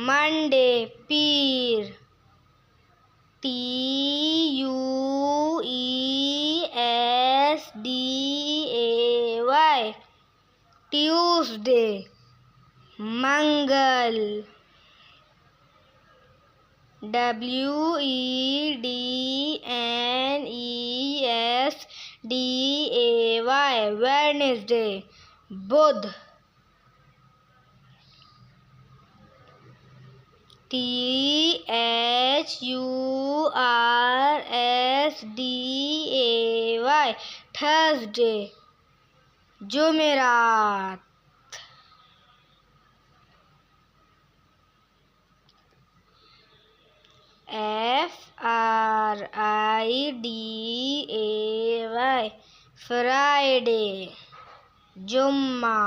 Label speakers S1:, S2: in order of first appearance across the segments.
S1: Monday पीर TUESDAY Tuesday मंगल WEDNESDAY Wednesday बुध THURSDAY Thursday जुमेरात FRIDAY Friday जुम्मा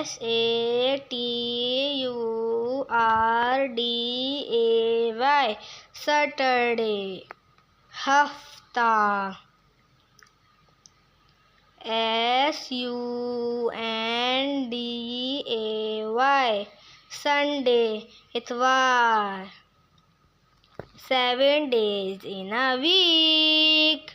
S1: SATURDAY Saturday हफ्ता SUNDAY Sunday इतवार 7 days in a week.